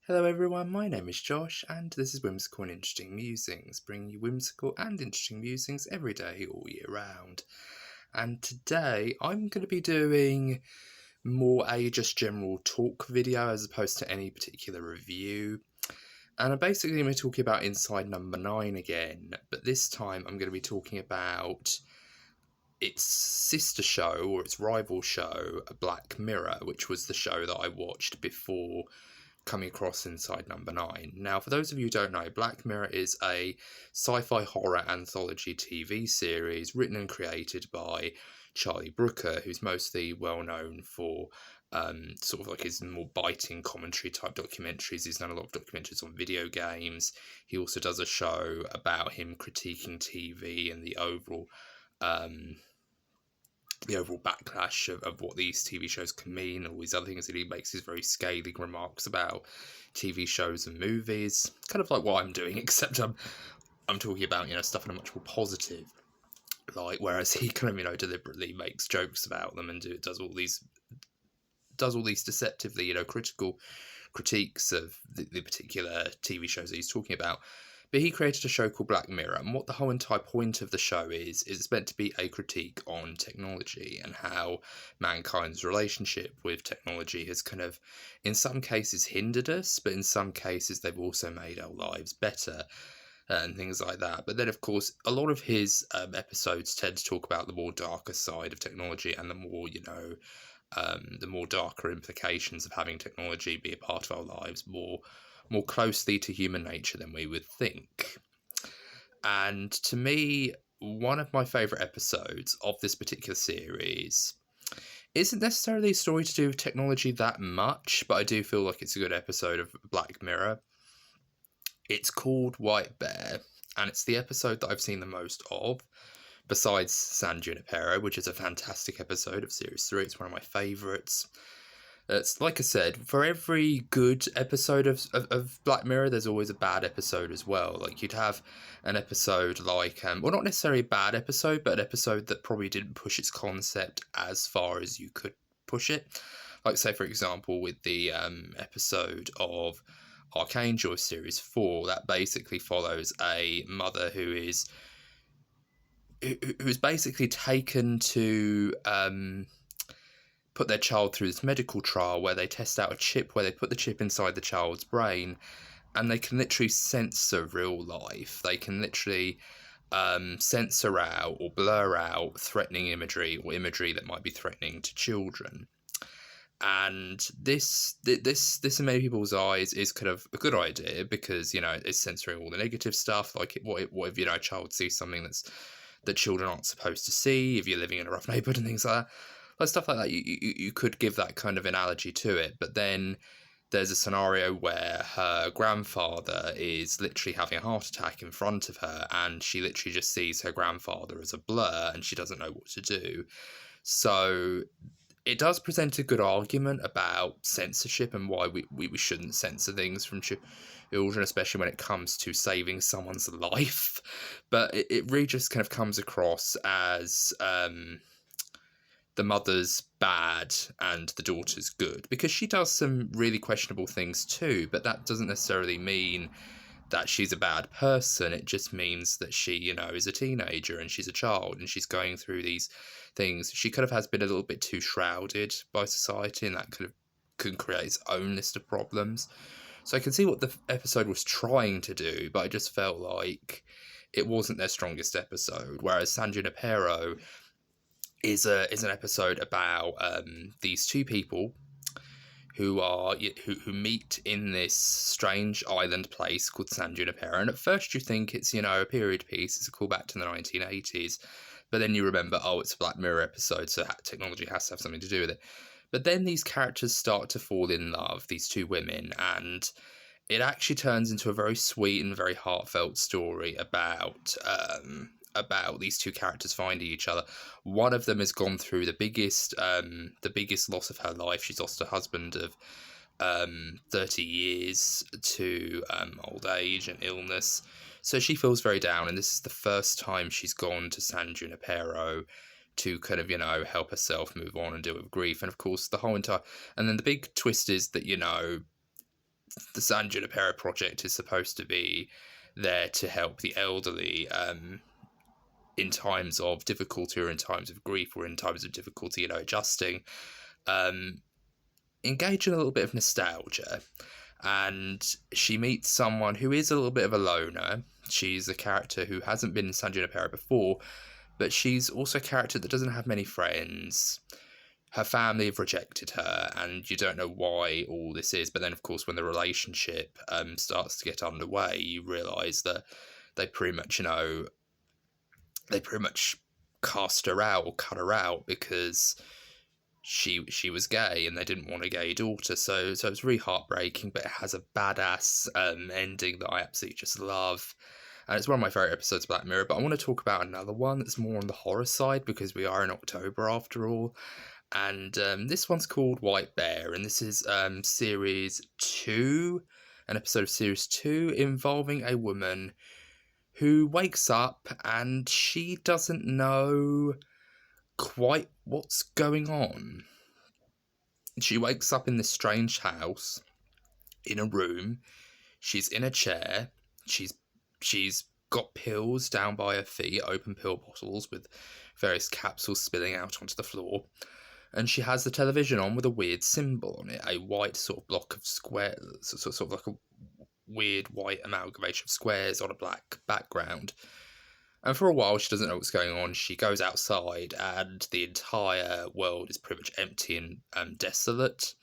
Hello everyone, my name is Josh and this is Whimsical and Interesting Musings, bringing you whimsical and interesting musings every day, all year round. And today I'm going to be doing more a just general talk video as opposed to any particular review. And I'm basically going to be talking about Inside Number 9 again, but this time I'm going to be talking about its sister show, or its rival show, Black Mirror, which was the show that I watched before coming across Inside Number 9. Now, for those of you who don't know, Black Mirror is a sci-fi horror anthology TV series written and created by Charlie Brooker, who's mostly well known for sort of like his more biting commentary type documentaries. He's done a lot of documentaries on video games. He also does a show about him critiquing TV and the overall backlash of what these TV shows can mean, all these other things that he makes these very scathing remarks about TV shows and movies. Kind of like what I'm doing, except I'm talking about, stuff in a much more positive light, whereas he kind of, deliberately makes jokes about them and does all these deceptively, critical critiques of the particular TV shows that he's talking about. But he created a show called Black Mirror, and what the whole entire point of the show is it's meant to be a critique on technology and how mankind's relationship with technology has kind of, in some cases, hindered us, but in some cases they've also made our lives better and things like that. But then, of course, a lot of his episodes tend to talk about the more darker side of technology and the more, the more darker implications of having technology be a part of our lives more closely to human nature than we would think. And to me, one of my favourite episodes of this particular series isn't necessarily a story to do with technology that much, but I do feel like it's a good episode of Black Mirror. It's called White Bear, and it's the episode that I've seen the most of, besides San Junipero, which is a fantastic episode of Series 3. It's one of my favourites. It's like I said, for every good episode of Black Mirror, there's always a bad episode as well. Like, you'd have an episode like, well, not necessarily a bad episode, but an episode that probably didn't push its concept as far as you could push it. Like, say, for example, with the episode of Archangel Series 4, that basically follows a mother who is basically taken to put their child through this medical trial where they test out a chip, where they put the chip inside the child's brain, and they can literally censor real life. They can literally censor out or blur out threatening imagery or imagery that might be threatening to children. And this in many people's eyes is kind of a good idea because, it's censoring all the negative stuff. Like, what if, a child sees something that children aren't supposed to see, if you're living in a rough neighborhood and things like that. Like, stuff like that, you could give that kind of analogy to it. But then there's a scenario where her grandfather is literally having a heart attack in front of her, and she literally just sees her grandfather as a blur, and she doesn't know what to do. So it does present a good argument about censorship and why we shouldn't censor things from children, especially when it comes to saving someone's life. But it really just kind of comes across as the mother's bad and the daughter's good, because she does some really questionable things too, but that doesn't necessarily mean that she's a bad person. It just means that she, is a teenager and she's a child and she's going through these things. She kind of has been a little bit too shrouded by society, and that kind of can create its own list of problems. So I can see what the episode was trying to do, but I just felt like it wasn't their strongest episode. Whereas San Junipero is an episode about these two people who meet in this strange island place called San Junipero. And at first you think it's, a period piece, it's a callback to the 1980s. But then you remember, it's a Black Mirror episode, so technology has to have something to do with it. But then these characters start to fall in love, these two women, and it actually turns into a very sweet and very heartfelt story about these two characters finding each other. One of them has gone through the biggest loss of her life. She's lost her husband of 30 years to old age and illness. So she feels very down, and this is the first time she's gone to San Junipero to kind of, help herself move on and deal with grief. And of course, and then the big twist is that, the San Junipero project is supposed to be there to help the elderly in times of difficulty or in times of grief or in times of difficulty, adjusting, engage in a little bit of nostalgia. And she meets someone who is a little bit of a loner. She's a character who hasn't been in San Junipero before, but she's also a character that doesn't have many friends. Her family have rejected her, and you don't know why all this is. But then, of course, when the relationship starts to get underway, you realise that they pretty much, cast her out or cut her out because she was gay and they didn't want a gay daughter. So it's really heartbreaking, but it has a badass ending that I absolutely just love. And it's one of my favourite episodes of Black Mirror. But I want to talk about another one that's more on the horror side, because we are in October after all. And this one's called White Bear, and this is Series 2, an episode of Series 2 involving a woman who wakes up and she doesn't know quite what's going on. She wakes up in this strange house, in a room. She's in a chair. She's got pills down by her feet, open pill bottles with various capsules spilling out onto the floor. And she has the television on with a weird symbol on it, a white sort of block of squares, sort of like a weird white amalgamation of squares on a black background. And for a while, she doesn't know what's going on. She goes outside, and the entire world is pretty much empty and desolate.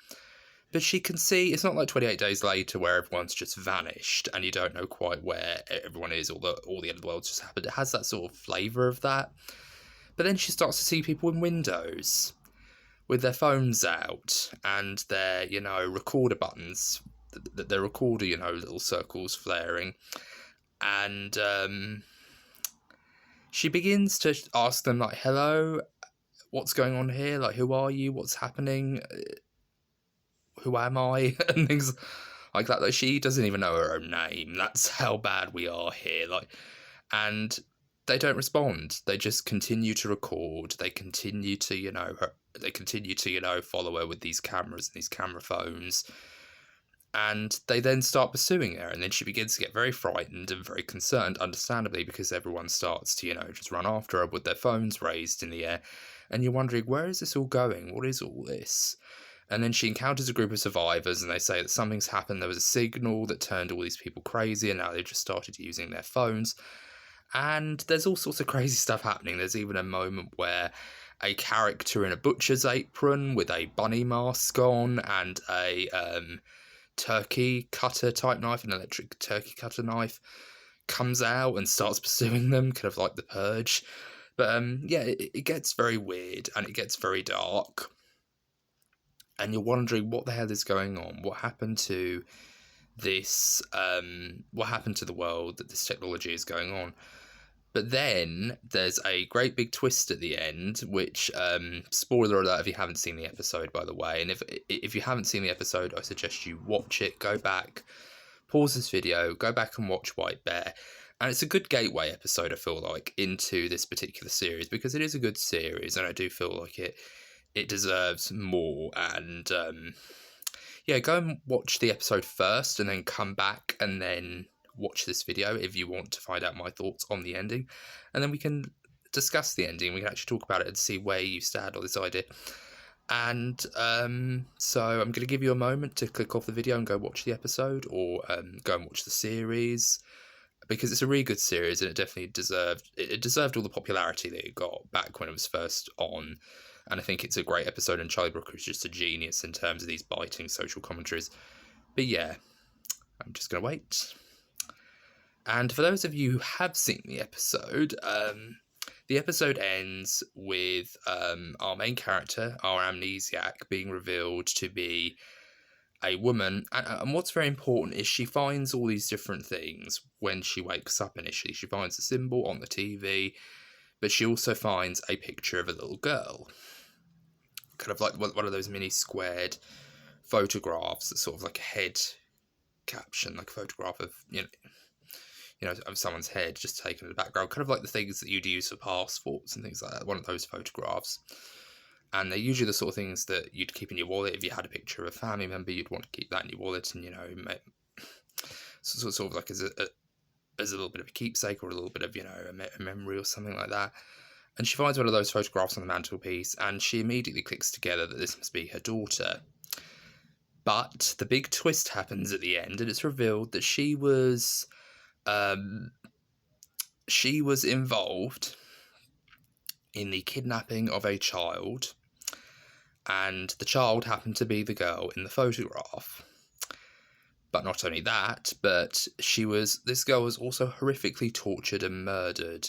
But she can see, it's not like 28 Days Later where everyone's just vanished and you don't know quite where everyone is, or the end of the world's just happened. It has that sort of flavour of that. But then she starts to see people in windows with their phones out and their, recorder buttons, their recorder, little circles flaring. And she begins to ask them, like, hello, what's going on here? Like, who are you? What's happening? Who am I? And things like that. Like, she doesn't even know her own name. That's how bad we are here. And they don't respond. They just continue to record. They continue to, follow her with these cameras and these camera phones. And they then start pursuing her. And then she begins to get very frightened and very concerned, understandably, because everyone starts to, just run after her with their phones raised in the air. And you're wondering, where is this all going? What is all this? And then she encounters a group of survivors, and they say that something's happened. There was a signal that turned all these people crazy, and now they've just started using their phones. And there's all sorts of crazy stuff happening. There's even a moment where a character in a butcher's apron with a bunny mask on and a turkey cutter type knife, an electric turkey cutter knife, comes out and starts pursuing them, kind of like The Purge. But it gets very weird and it gets very dark. And you're wondering what the hell is going on? What happened to this? What happened to the world that this technology is going on? But then there's a great big twist at the end, which, spoiler alert if you haven't seen the episode, by the way. And if you haven't seen the episode, I suggest you watch it. Go back, pause this video, go back and watch White Bear. And it's a good gateway episode, I feel like, into this particular series, because it is a good series, and I do feel like it deserves more. And go and watch the episode first and then come back and then watch this video if you want to find out my thoughts on the ending, and then we can discuss the ending. We can actually talk about it and see where you stand on this idea. And so I'm going to give you a moment to click off the video and go watch the episode, or go and watch the series, because it's a really good series and it definitely deserved all the popularity that it got back when it was first on. And I think it's a great episode, and Charlie Brooker is just a genius in terms of these biting social commentaries. But yeah, I'm just going to wait. And for those of you who have seen the episode ends with our main character, our amnesiac, being revealed to be a woman. And what's very important is she finds all these different things when she wakes up initially. She finds a symbol on the TV, but she also finds a picture of a little girl. Kind of like one of those mini squared photographs that's sort of like a head caption, like a photograph of, of someone's head just taken in the background, kind of like the things that you'd use for passports and things like that, one of those photographs. And they're usually the sort of things that you'd keep in your wallet. If you had a picture of a family member, you'd want to keep that in your wallet, and sort of like as a little bit of a keepsake, or a little bit of a memory or something like that. And she finds one of those photographs on the mantelpiece, and she immediately clicks together that this must be her daughter. But the big twist happens at the end, and it's revealed that she was involved in the kidnapping of a child, and the child happened to be the girl in the photograph. But not only that, but this girl was also horrifically tortured and murdered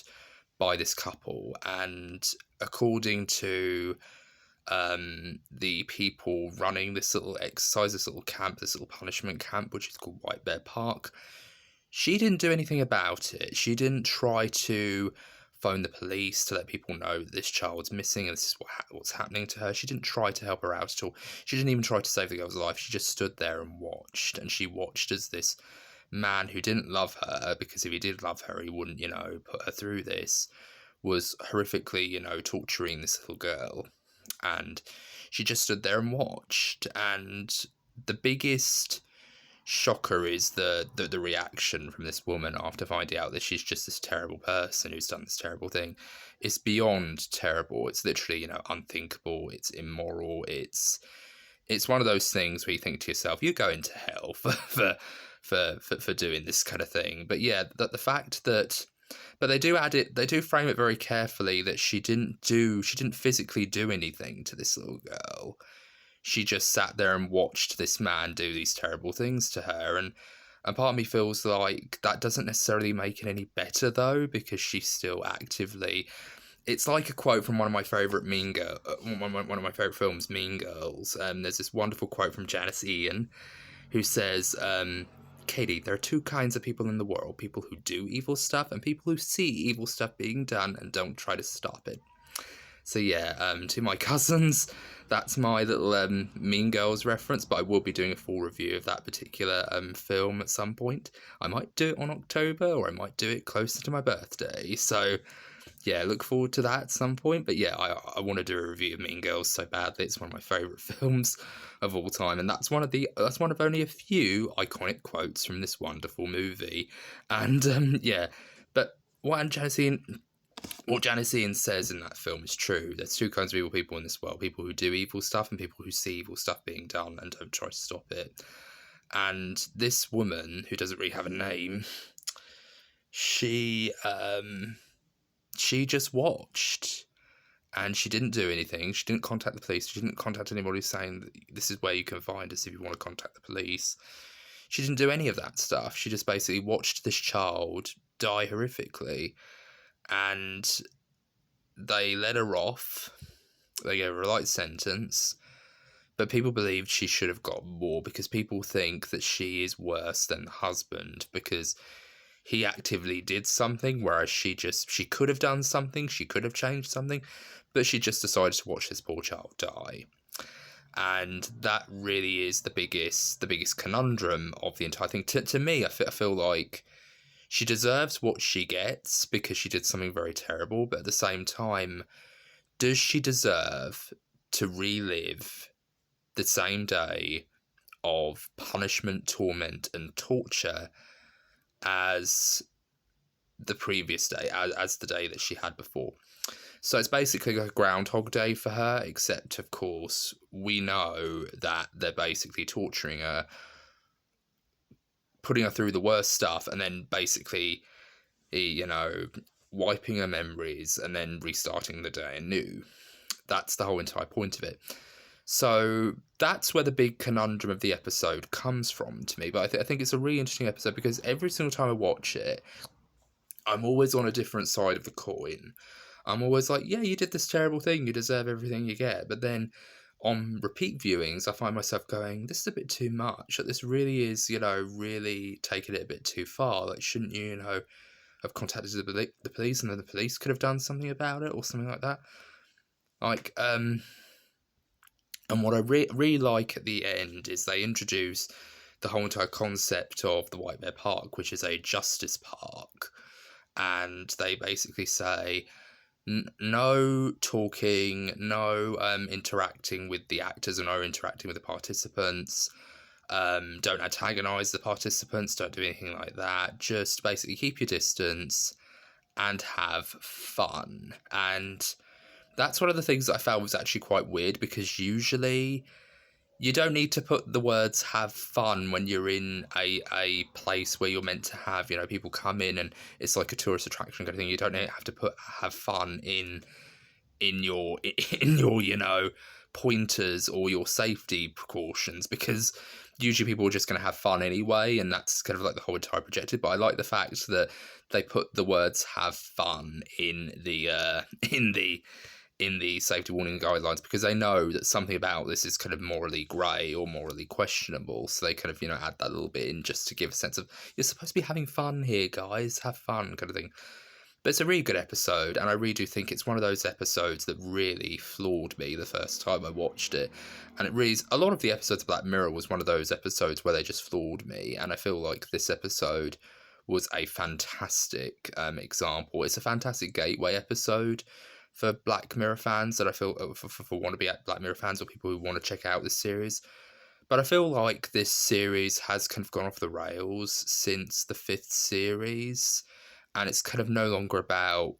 by this couple. And according to the people running this little exercise, this little camp, this little punishment camp, which is called White Bear Park, she didn't do anything about it. She didn't try to phone the police to let people know that this child's missing and this is what's happening to her. She didn't try to help her out at all. She didn't even try to save the girl's life. She just stood there and watched. And she watched as this man who didn't love her, because if he did love her, he wouldn't, put her through this, was horrifically, torturing this little girl. And she just stood there and watched. And the biggest shocker is the reaction from this woman after finding out that she's just this terrible person who's done this terrible thing. It's beyond terrible. It's literally, unthinkable. It's immoral. It's one of those things where you think to yourself, you're going to hell for doing this kind of thing. But yeah, the fact that, but they do frame it very carefully that she didn't physically do anything to this little girl. She just sat there and watched this man do these terrible things to her. And part of me feels like that doesn't necessarily make it any better, though, because she's still actively... It's like a quote from one of my favourite one of my favourite films, Mean Girls. There's this wonderful quote from Janice Ian, who says, Katie, there are two kinds of people in the world. People who do evil stuff and people who see evil stuff being done and don't try to stop it. So yeah, to my cousins, that's my little Mean Girls reference, but I will be doing a full review of that particular film at some point. I might do it on October, or I might do it closer to my birthday. So yeah, look forward to that at some point. But yeah, I want to do a review of Mean Girls so badly. It's one of my favourite films of all time, and that's one of only a few iconic quotes from this wonderful movie. And yeah, but what Janice Ian says in that film is true. There's two kinds of people in this world: people who do evil stuff and people who see evil stuff being done and don't try to stop it. And this woman, who doesn't really have a name, she just watched, and she didn't do anything. She didn't contact the police. She didn't contact anybody saying that this is where you can find us if you want to contact the police. She didn't do any of that stuff. She just basically watched this child die horrifically. And they let her off. They gave her a light sentence. But people believed she should have got more, because people think that she is worse than the husband because he actively did something, whereas she could have done something, she could have changed something, but she just decided to watch this poor child die. And that really is the biggest conundrum of the entire thing. To me, I feel like she deserves what she gets because she did something very terrible, but at the same time, does she deserve to relive the same day of punishment, torment, and torture as the previous day, as the day that she had before? So it's basically like a Groundhog Day for her, except, of course, we know that they're basically torturing her, putting her through the worst stuff, and then basically, wiping her memories and then restarting the day anew. That's the whole entire point of it. So that's where the big conundrum of the episode comes from to me. But I think it's a really interesting episode because every single time I watch it, I'm always on a different side of the coin. I'm always like, yeah, you did this terrible thing, you deserve everything you get. But then on repeat viewings, I find myself going, this is a bit too much. Like, this really is, really taking it a bit too far. Like, shouldn't you, have contacted the police, and then the police could have done something about it or something like that? Like, and what I really like at the end is they introduce the whole entire concept of the White Bear Park, which is a justice park. And they basically say, No talking, no interacting with the actors, or no interacting with the participants. Don't antagonize the participants, don't do anything like that. Just basically keep your distance and have fun. And that's one of the things that I found was actually quite weird, because usually you don't need to put the words have fun when you're in a place where you're meant to have, people come in and it's like a tourist attraction kind of thing. You don't have to put have fun in your in your pointers or your safety precautions, because usually people are just going to have fun anyway, and that's kind of like the whole entire projected. But I like the fact that they put the words have fun in the in the safety warning guidelines, because they know that something about this is kind of morally grey or morally questionable. So they kind of, add that little bit in just to give a sense of, you're supposed to be having fun here, guys, have fun kind of thing. But it's a really good episode, and I really do think it's one of those episodes that really floored me the first time I watched it. And it really, a lot of the episodes of Black Mirror was one of those episodes where they just floored me, and I feel like this episode was a fantastic example. It's a fantastic gateway episode for Black Mirror fans, that I feel for wannabe Black Mirror fans or people who want to check out this series. But I feel like this series has kind of gone off the rails since the 5th series, and it's kind of no longer about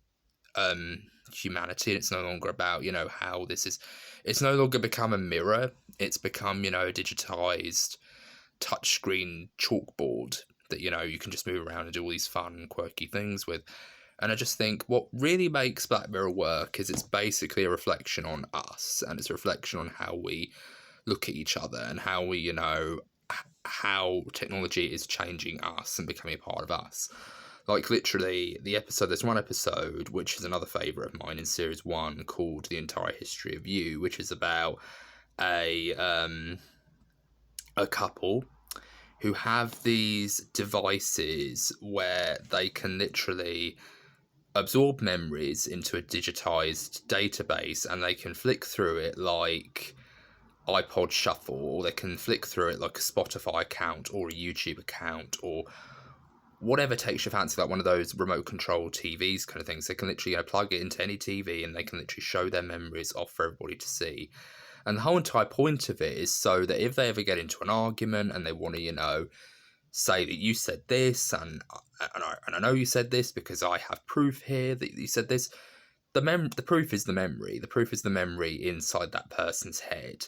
humanity, and it's no longer about, how this is. It's no longer become a mirror. It's become, a digitized touchscreen chalkboard that, you can just move around and do all these fun, quirky things with. And I just think what really makes Black Mirror work is it's basically a reflection on us, and it's a reflection on how we look at each other, and how we, how technology is changing us and becoming a part of us. Like, literally, there's one episode, which is another favourite of mine in Series 1, called The Entire History of You, which is about a couple who have these devices where they can literally absorb memories into a digitized database, and they can flick through it like iPod Shuffle, or they can flick through it like a Spotify account or a YouTube account, or whatever takes your fancy, like one of those remote control TVs kind of things. They can literally plug it into any TV, and they can literally show their memories off for everybody to see. And the whole entire point of it is so that if they ever get into an argument and they want to, say that you said this, and I know you said this because I have proof here that you said this, the proof is the memory. The proof is the memory inside that person's head.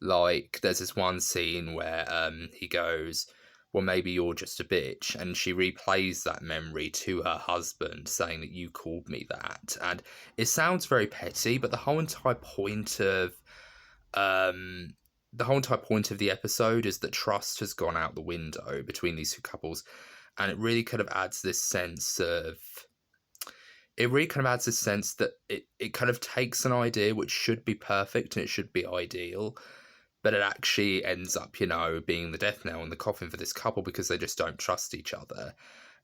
Like, there's this one scene where he goes, well, maybe you're just a bitch, and she replays that memory to her husband, saying that you called me that. And it sounds very petty, but the whole entire point of the episode is that trust has gone out the window between these two couples, and it really kind of adds this sense of, that it kind of takes an idea which should be perfect and it should be ideal, but it actually ends up, being the death nail in the coffin for this couple, because they just don't trust each other.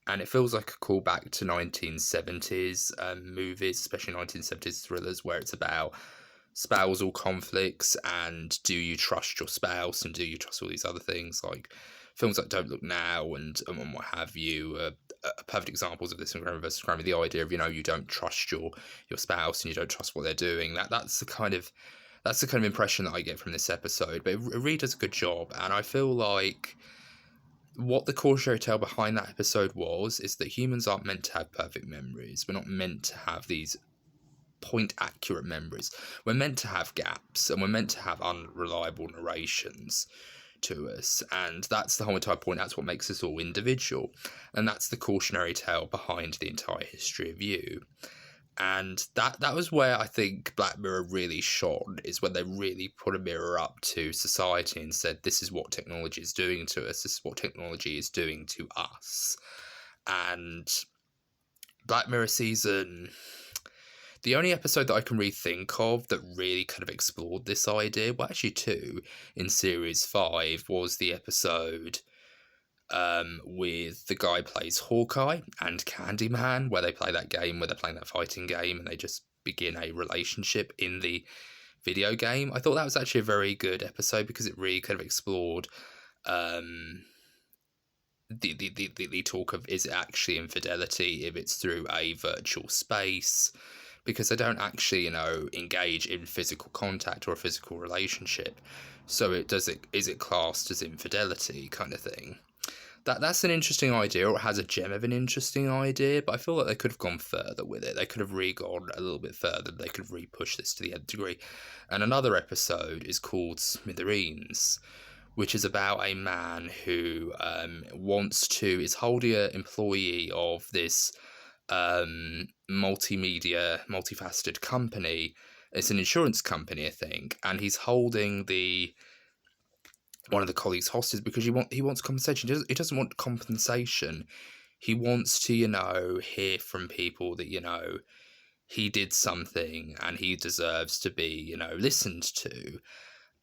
And it feels like a callback to 1970s movies, especially 1970s thrillers, where it's about spousal conflicts and do you trust your spouse, and do you trust all these other things, like films like Don't Look Now and what have you are perfect examples of this in Kramer vs. Kramer. The idea of, you don't trust your spouse and you don't trust what they're doing. That's the kind of impression that I get from this episode. But it really does a good job, and I feel like what the cautionary tale behind that episode is that humans aren't meant to have perfect memories. We're not meant to have these point accurate memories. We're meant to have gaps, and we're meant to have unreliable narrations to us, and that's the whole entire point. That's what makes us all individual, and that's the cautionary tale behind The Entire History of You. And that was where I think Black Mirror really shone, is when they really put a mirror up to society and said, this is what technology is doing to us, this is what technology is doing to us. And Black Mirror season, the only episode that I can really think of that really kind of explored this idea, well, actually two, in Series 5, was the episode with the guy who plays Hawkeye and Candyman, where they play that game, where they're playing that fighting game, and they just begin a relationship in the video game. I thought that was actually a very good episode, because it really kind of explored the talk of, is it actually infidelity if it's through a virtual space, because they don't actually, engage in physical contact or a physical relationship. So is it classed as infidelity kind of thing? That's an interesting idea, or it has a gem of an interesting idea, but I feel like they could have gone further with it. They could have gone a little bit further. They could have push this to the nth degree. And another episode is called Smithereens, which is about a man who is wholly an employee of this multifaceted company. It's an insurance company, I think, and he's holding one of the colleagues hostage because he wants compensation. He doesn't want compensation. He wants to, hear from people that, he did something and he deserves to be, listened to.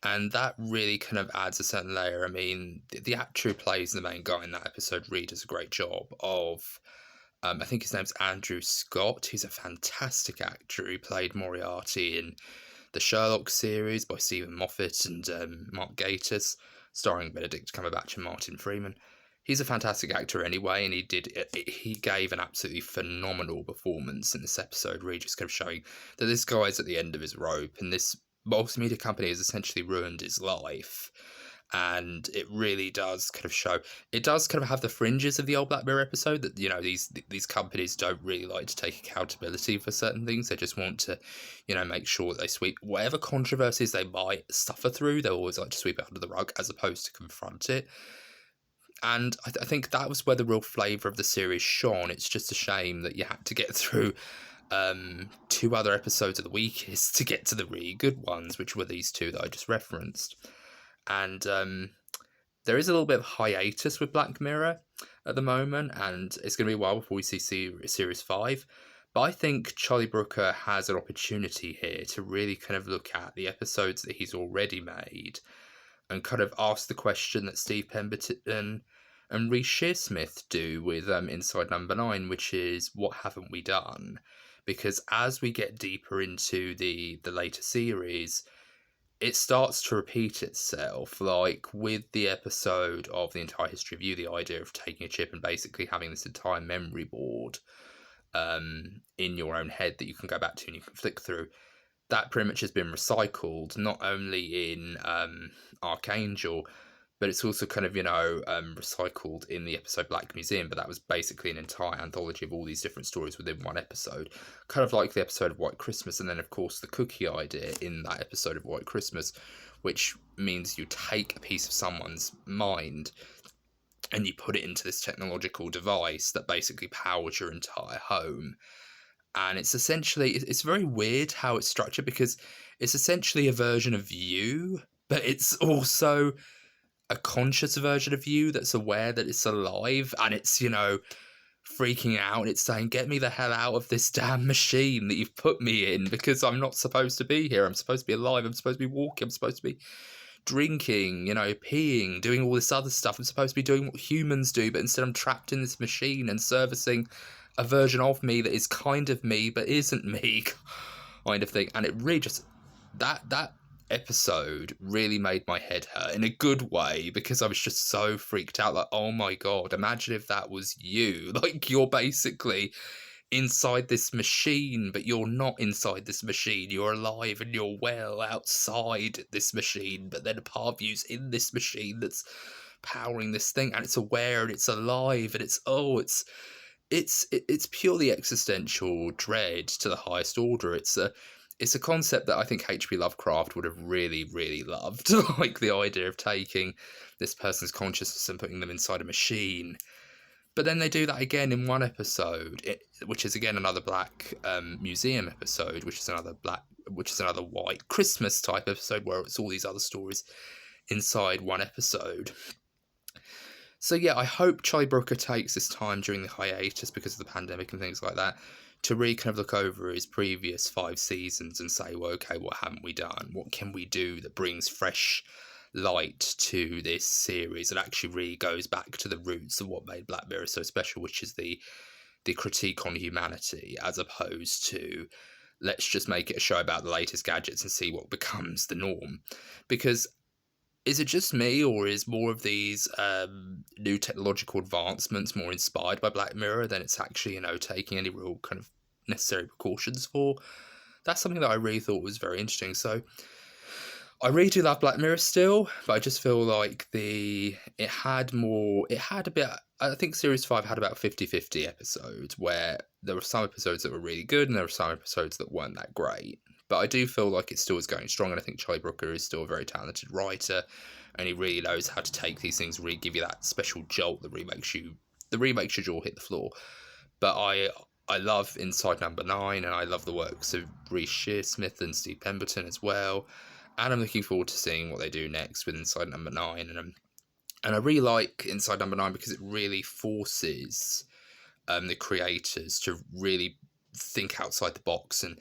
And that really kind of adds a certain layer. I mean, the actor who plays the main guy in that episode really does a great job of, I think his name's Andrew Scott. He's a fantastic actor who played Moriarty in the Sherlock series by Stephen Moffat and Mark Gatiss, starring Benedict Cumberbatch and Martin Freeman. He's a fantastic actor anyway, and he gave an absolutely phenomenal performance in this episode, really just kind of showing that this guy's at the end of his rope, and this multimedia company has essentially ruined his life. And it really does kind of show. It does kind of have the fringes of the old Black Mirror episode that, these companies don't really like to take accountability for certain things. They just want to, make sure that they sweep whatever controversies they might suffer through. They always like to sweep it under the rug as opposed to confront it. And I think that was where the real flavour of the series shone. It's just a shame that you had to get through 2 other episodes of the weakest to get to the really good ones, which were these 2 that I just referenced. And there is a little bit of hiatus with Black Mirror at the moment, and it's going to be a while before we see Series 5. But I think Charlie Brooker has an opportunity here to really kind of look at the episodes that he's already made and kind of ask the question that Steve Pemberton and Reece Shearsmith do with Inside Number 9, which is, what haven't we done? Because as we get deeper into the later series, it starts to repeat itself, like with the episode of The Entire History of You, the idea of taking a chip and basically having this entire memory board in your own head that you can go back to and you can flick through. That pretty much has been recycled, not only in Archangel, but it's also kind of, recycled in the episode Black Museum, but that was basically an entire anthology of all these different stories within one episode, kind of like the episode of White Christmas, and then, of course, the cookie idea in that episode of White Christmas, which means you take a piece of someone's mind and you put it into this technological device that basically powers your entire home. And it's very weird how it's structured, because it's essentially a version of you, but it's also a conscious version of you that's aware that it's alive, and it's, freaking out. It's saying, get me the hell out of this damn machine that you've put me in, because I'm not supposed to be here. I'm supposed to be alive. I'm supposed to be walking. I'm supposed to be drinking, peeing, doing all this other stuff. I'm supposed to be doing what humans do, but instead I'm trapped in this machine and servicing a version of me that is kind of me but isn't me, kind of thing. And it really just, that episode really made my head hurt in a good way, because I was just so freaked out, like, oh my god, imagine if that was you. Like, you're basically inside this machine, but you're not inside this machine. You're alive and you're well outside this machine, but then a part of you's in this machine that's powering this thing, and it's aware and it's alive, and it's purely existential dread to the highest order. It's a concept that I think H.P. Lovecraft would have really, really loved, like the idea of taking this person's consciousness and putting them inside a machine. But then they do that again in one episode, which is again another Black Museum episode, which is another White Christmas type episode, where it's all these other stories inside one episode. So yeah, I hope Charlie Brooker takes this time during the hiatus because of the pandemic and things like that to really kind of look over his previous 5 seasons and say, well, okay, what haven't we done? What can we do that brings fresh light to this series and actually really goes back to the roots of what made Black Mirror so special, which is the critique on humanity, as opposed to let's just make it a show about the latest gadgets and see what becomes the norm. Because is it just me, or is more of these new technological advancements more inspired by Black Mirror than it's actually, taking any real kind of necessary precautions for. That's something that I really thought was very interesting. So I really do love Black Mirror still, but I just feel like it had a bit, I think Series 5 had about 50-50 episodes, where there were some episodes that were really good, and there were some episodes that weren't that great. But I do feel like it still is going strong, and I think Charlie Brooker is still a very talented writer, and he really knows how to take these things, really give you that special jolt that really makes your jaw hit the floor. But I love Inside Number 9, and I love the works of Reece Shearsmith and Steve Pemberton as well. And I'm looking forward to seeing what they do next with Inside Number 9. And I really like Inside Number 9 because it really forces the creators to really think outside the box. And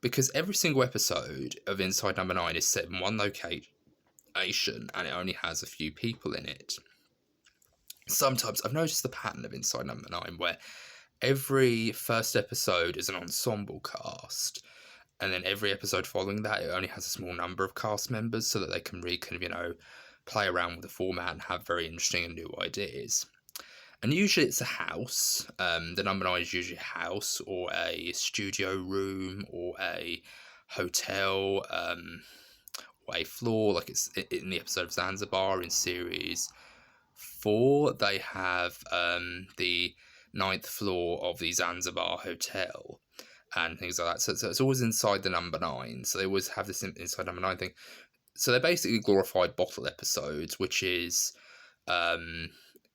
because every single episode of Inside Number 9 is set in one location, and it only has a few people in it. Sometimes I've noticed the pattern of Inside Number 9 where every first episode is an ensemble cast, and then every episode following that, it only has a small number of cast members so that they can really kind of, play around with the format and have very interesting and new ideas. And usually it's a house. The number 9 is usually a house or a studio room or a hotel or a floor, like it's in the episode of Zanzibar in Series 4. They have the 9th floor of the Zanzibar hotel and things like that. So it's always inside the number 9. So they always have this inside number 9 thing. So they're basically glorified bottle episodes, which is,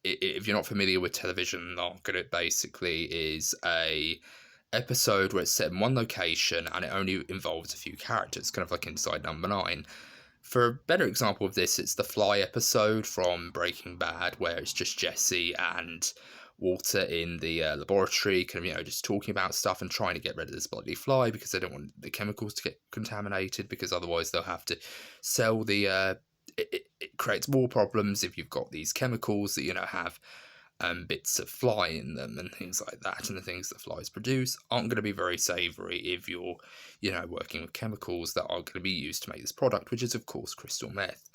if you're not familiar with television market, it basically is a episode where it's set in one location and it only involves a few characters, kind of like Inside Number 9. For a better example of this, it's the Fly episode from Breaking Bad, where it's just Jesse and Walter in the laboratory, kind of, just talking about stuff and trying to get rid of this bloody fly because they don't want the chemicals to get contaminated, because otherwise they'll have to sell the it creates more problems if you've got these chemicals that have bits of fly in them and things like that, and the things that flies produce aren't going to be very savoury if you're working with chemicals that are going to be used to make this product, which is of course crystal meth.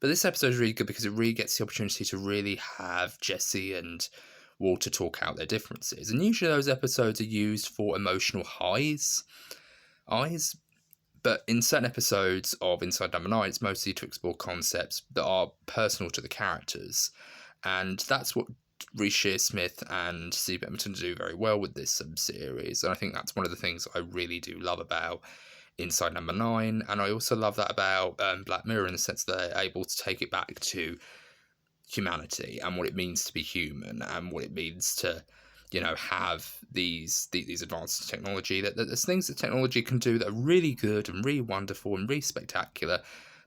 But this episode is really good because it really gets the opportunity to really have Jesse and Walter talk out their differences, and usually those episodes are used for emotional highs, but in certain episodes of Inside Number 9, it's mostly to explore concepts that are personal to the characters, and that's what Reece Shearsmith and Steve Pemberton do very well with this series, and I think that's one of the things I really do love about Inside Number 9, and I also love that about Black Mirror in the sense that they're able to take it back to humanity and what it means to be human and what it means to have these advances in technology, that there's things that technology can do that are really good and really wonderful and really spectacular,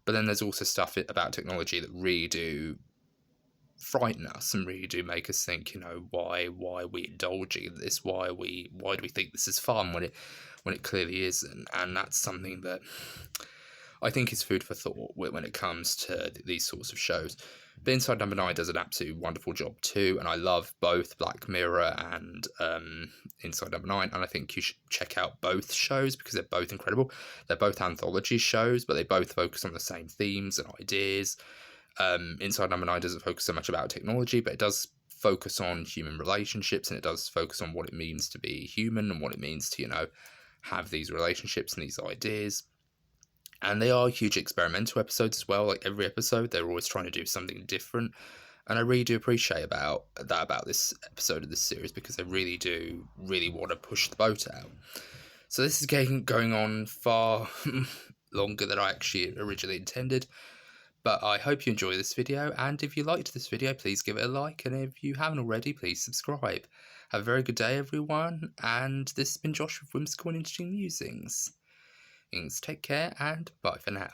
but then there's also stuff about technology that really do frighten us and really do make us think, why are we indulging in this, why do we think this is fun when it clearly isn't. And that's something that I think is food for thought when it comes to these sorts of shows. But Inside Number 9 does an absolutely wonderful job too, and I love both Black Mirror and Inside Number 9, and I think you should check out both shows because they're both incredible. They're both anthology shows, but they both focus on the same themes and ideas. Inside Number 9 doesn't focus so much about technology, but it does focus on human relationships, and it does focus on what it means to be human and what it means to, have these relationships and these ideas. And they are huge experimental episodes as well. Like every episode, they're always trying to do something different. And I really do appreciate about this episode of this series, because they really do want to push the boat out. So this is going on far longer than I actually originally intended. But I hope you enjoy this video. And if you liked this video, please give it a like. And if you haven't already, please subscribe. Have a very good day, everyone. And this has been Josh with Whimsical and Interesting Musings. Take care and bye for now.